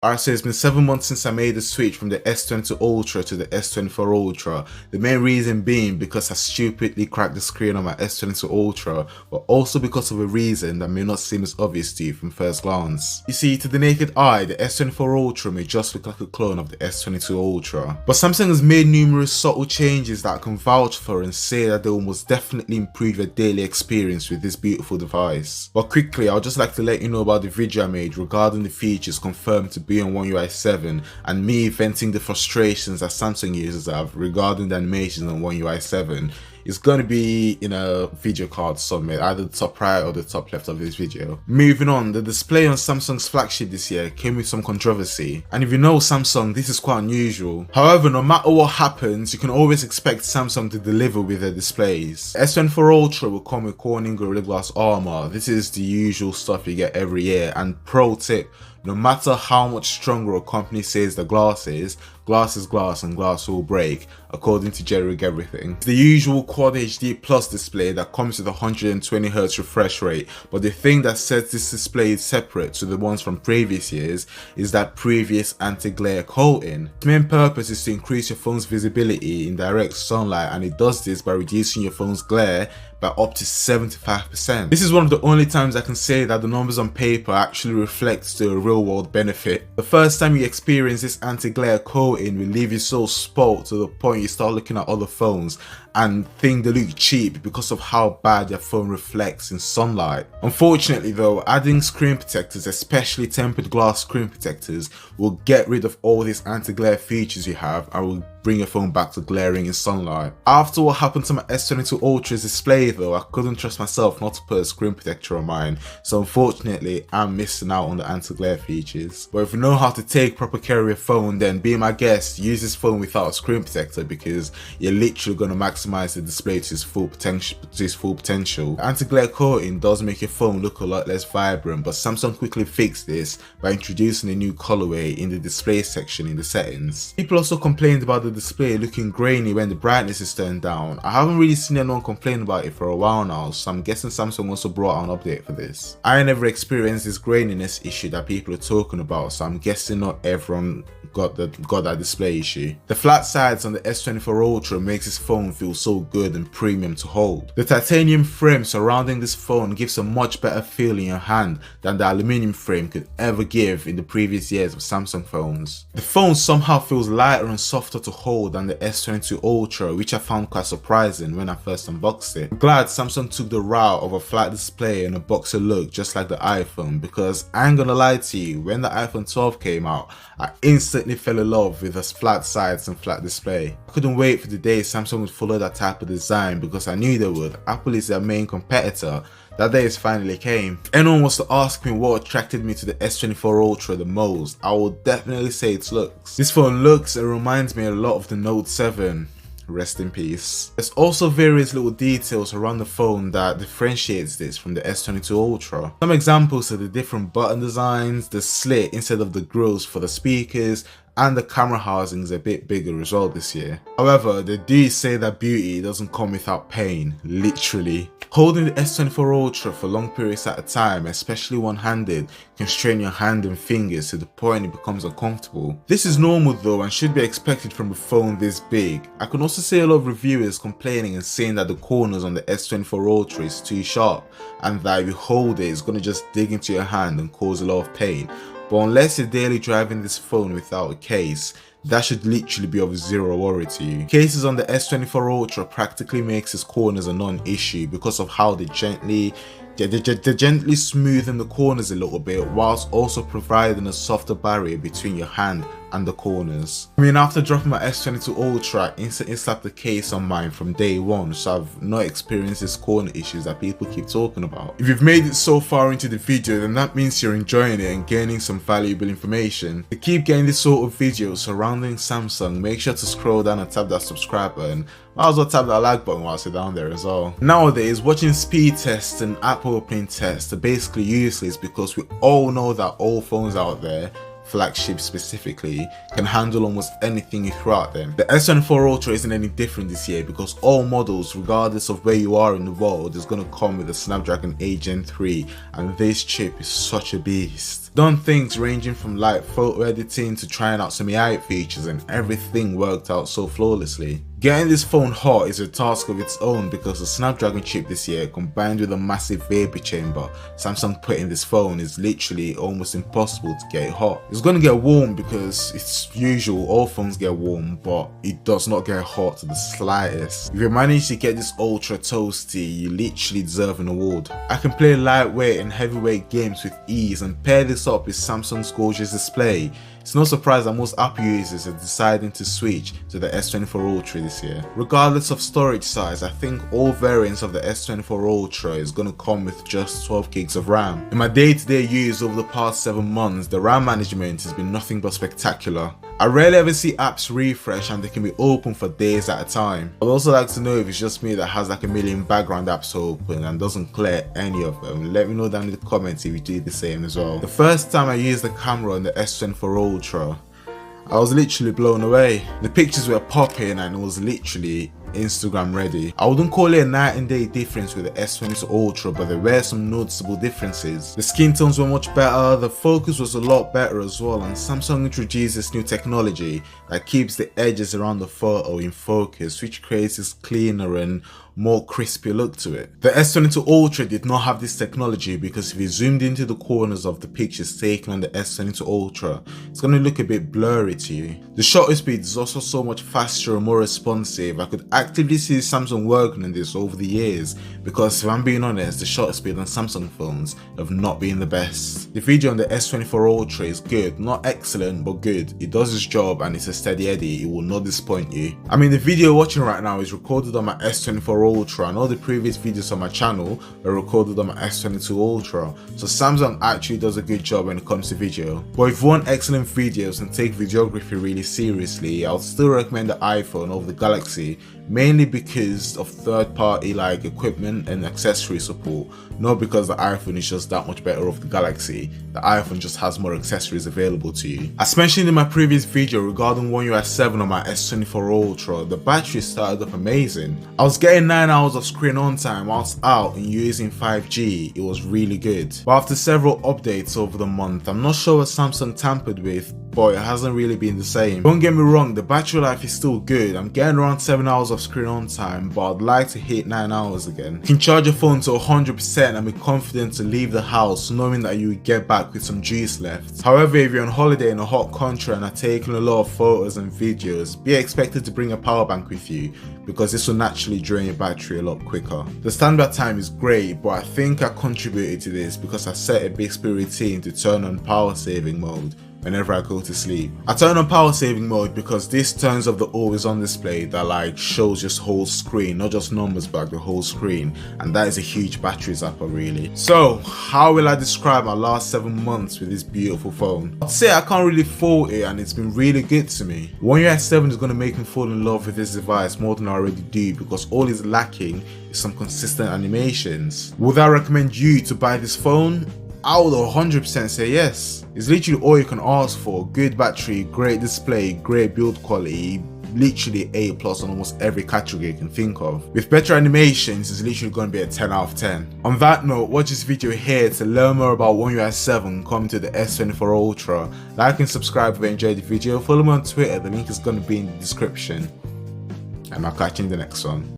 Alright, so it's been 7 months since I made the switch from the S22 Ultra to the S24 Ultra. The main reason being because I stupidly cracked the screen on my S22 Ultra, but also because of a reason that may not seem as obvious to you from first glance. You see, to the naked eye, the S24 Ultra may just look like a clone of the S22 Ultra. But Samsung has made numerous subtle changes that I can vouch for and say that they will most definitely improve your daily experience with this beautiful device. But quickly, I'd just like to let you know about the video I made regarding the features confirmed to be on One UI 7 and me venting the frustrations that Samsung users have regarding the animations on One UI 7. It's going to be in a video card somewhere, either the top right or the top left of this video. Moving on, the display on Samsung's flagship this year came with some controversy, and if you know Samsung, this is quite unusual. However, no matter what happens, you can always expect Samsung to deliver with their displays. S24 Ultra will come with Corning Gorilla Glass armor. This is the usual stuff you get every year, and pro tip, no matter how much stronger a company says the glass is glass and glass will break, according to Jerry Everything. It's the usual Quad HD Plus display that comes with 120Hz refresh rate, but the thing that sets this display separate to the ones from previous years is that previous anti-glare coating. Its main purpose is to increase your phone's visibility in direct sunlight, and it does this by reducing your phone's glare by up to 75%. This is one of the only times I can say that the numbers on paper actually reflects the real world benefit. The first time you experience this anti-glare coating will leave you so spoiled to the point you start looking at other phones and think they look cheap because of how bad your phone reflects in sunlight. Unfortunately though, adding screen protectors, especially tempered glass screen protectors, will get rid of all these anti-glare features you have and will bring your phone back to glaring in sunlight. After what happened to my S22 Ultra's display though, I couldn't trust myself not to put a screen protector on mine, so unfortunately I'm missing out on the anti-glare features. But if you know how to take proper care of your phone, then be my guest, use this phone without a screen protector because you're literally going to maximize the display to its full potential. Anti-glare coating does make your phone look a lot less vibrant, but Samsung quickly fixed this by introducing a new colorway in the display section in the settings. People also complained about the display looking grainy when the brightness is turned down. I haven't really seen anyone complain about it for a while now, so I'm guessing Samsung also brought out an update for this. I never experienced this graininess issue that people are talking about, so I'm guessing not everyone got that display issue. The flat sides on the S24 Ultra makes this phone feel so good and premium to hold. The titanium frame surrounding this phone gives a much better feel in your hand than the aluminium frame could ever give in the previous years of Samsung phones. The phone somehow feels lighter and softer to hold than the S22 Ultra, which I found quite surprising when I first unboxed it. I'm glad Samsung took the route of a flat display and a boxy look just like the iPhone, because I ain't gonna lie to you, when the iPhone 12 came out, I instantly fell in love with its flat sides and flat display. I couldn't wait for the day Samsung would follow that type of design because I knew they would. Apple is their main competitor. That day finally came. If anyone was to ask me what attracted me to the S24 Ultra the most, I will definitely say its looks. This phone looks and reminds me a lot of the Note 7. Rest in peace. There's also various little details around the phone that differentiates this from the S22 Ultra. Some examples are the different button designs, the slit instead of the grills for the speakers, and the camera housing is a bit bigger as well this year. However, they do say that beauty doesn't come without pain, literally. Holding the S24 Ultra for long periods at a time, especially one-handed, can strain your hand and fingers to the point it becomes uncomfortable. This is normal though and should be expected from a phone this big. I can also see a lot of reviewers complaining and saying that the corners on the S24 Ultra is too sharp and that if you hold it, it's going to just dig into your hand and cause a lot of pain. But unless you're daily driving this phone without a case, that should literally be of zero worry to you. Cases on the S24 Ultra practically makes its corners a non-issue because of how they gently smoothen the corners a little bit whilst also providing a softer barrier between your hand and the corners. I mean, after dropping my S22 Ultra, I instantly slapped the case on mine from day one, so I've not experienced these corner issues that people keep talking about. If you've made it so far into the video, then that means you're enjoying it and gaining some valuable information. To keep getting this sort of videos surrounding Samsung, make sure to scroll down and tap that subscribe button. Might as well tap that like button whilst you're down there as well. Nowadays, watching speed tests and app opening tests are basically useless because we all know that all phones out there flagship specifically, can handle almost anything you throw at them. The S24 Ultra isn't any different this year because all models, regardless of where you are in the world, is going to come with a Snapdragon 8 Gen 3, and this chip is such a beast. Done things ranging from light photo editing to trying out some AI features, and everything worked out so flawlessly. Getting this phone hot is a task of its own because the Snapdragon chip this year, combined with a massive vapor chamber Samsung put in this phone, is literally almost impossible to get it hot. It's going to get warm because it's usual, all phones get warm, but it does not get hot to the slightest. If you manage to get this ultra toasty, you literally deserve an award. I can play lightweight and heavyweight games with ease and pair this up with Samsung's gorgeous display. It's no surprise that most Apple users are deciding to switch to the S24 Ultra this year. Regardless of storage size, I think all variants of the S24 Ultra is going to come with just 12 gigs of RAM. In my day-to-day use over the past 7 months, the RAM management has been nothing but spectacular. I rarely ever see apps refresh and they can be open for days at a time. I'd also like to know if it's just me that has like a million background apps open and doesn't clear any of them. Let me know down in the comments if you do the same as well. The first time I used the camera on the S24 Ultra, I was literally blown away. The pictures were popping and it was literally Instagram ready. I wouldn't call it a night and day difference with the S22 Ultra, but there were some noticeable differences. The skin tones were much better, the focus was a lot better as well, and Samsung introduced this new technology that keeps the edges around the photo in focus, which creates this cleaner and more crispy look to it. The S22 Ultra did not have this technology because if you zoomed into the corners of the pictures taken on the S22 Ultra, it's going to look a bit blurry to you. The shutter speed is also so much faster and more responsive. I could actively see Samsung working on this over the years because if I'm being honest, the shutter speed on Samsung phones have not been the best. The video on the S24 Ultra is good, not excellent but good. It does its job and it's a steady eddy, it will not disappoint you. I mean, the video you're watching right now is recorded on my S24 Ultra and all the previous videos on my channel were recorded on my S22 Ultra, so Samsung actually does a good job when it comes to video. But if you want excellent videos and take videography really seriously, I would still recommend the iPhone over the Galaxy, mainly because of third-party like equipment and accessory support, not because the iPhone is just that much better off the Galaxy. The iPhone just has more accessories available to you. As mentioned in my previous video regarding One UI 7 on my S24 Ultra, the battery started off amazing. I was getting 9 hours of screen on time whilst out and using 5G, it was really good. But after several updates over the month, I'm not sure what Samsung tampered with, but it hasn't really been the same. Don't get me wrong, the battery life is still good. I'm getting around 7 hours of screen on time, but I'd like to hit 9 hours again. You can charge your phone to 100% and be confident to leave the house knowing that you will get back with some juice left. However, if you're on holiday in a hot country and are taking a lot of photos and videos, be expected to bring a power bank with you because this will naturally drain your battery a lot quicker. The standby time is great, but I think I contributed to this because I set a Bixby routine to turn on power saving mode whenever I go to sleep. I turn on power saving mode because this turns off the always on display that like shows just whole screen, not just numbers but like the whole screen, and that is a huge battery zapper really. So how will I describe my last 7 months with this beautiful phone? I'd say I can't really fault it and it's been really good to me. One UI 7 is going to make me fall in love with this device more than I already do because all it's lacking is some consistent animations. Would I recommend you to buy this phone? I would 100% say yes. It's literally all you can ask for. Good battery, great display, great build quality, literally A+ on almost every category you can think of. With better animations, it's literally going to be a 10 out of 10. On that note, watch this video here to learn more about One UI 7 coming to the S24 Ultra. Like and subscribe if you enjoyed the video. Follow me on Twitter, the link is going to be in the description. And I'll catch you in the next one.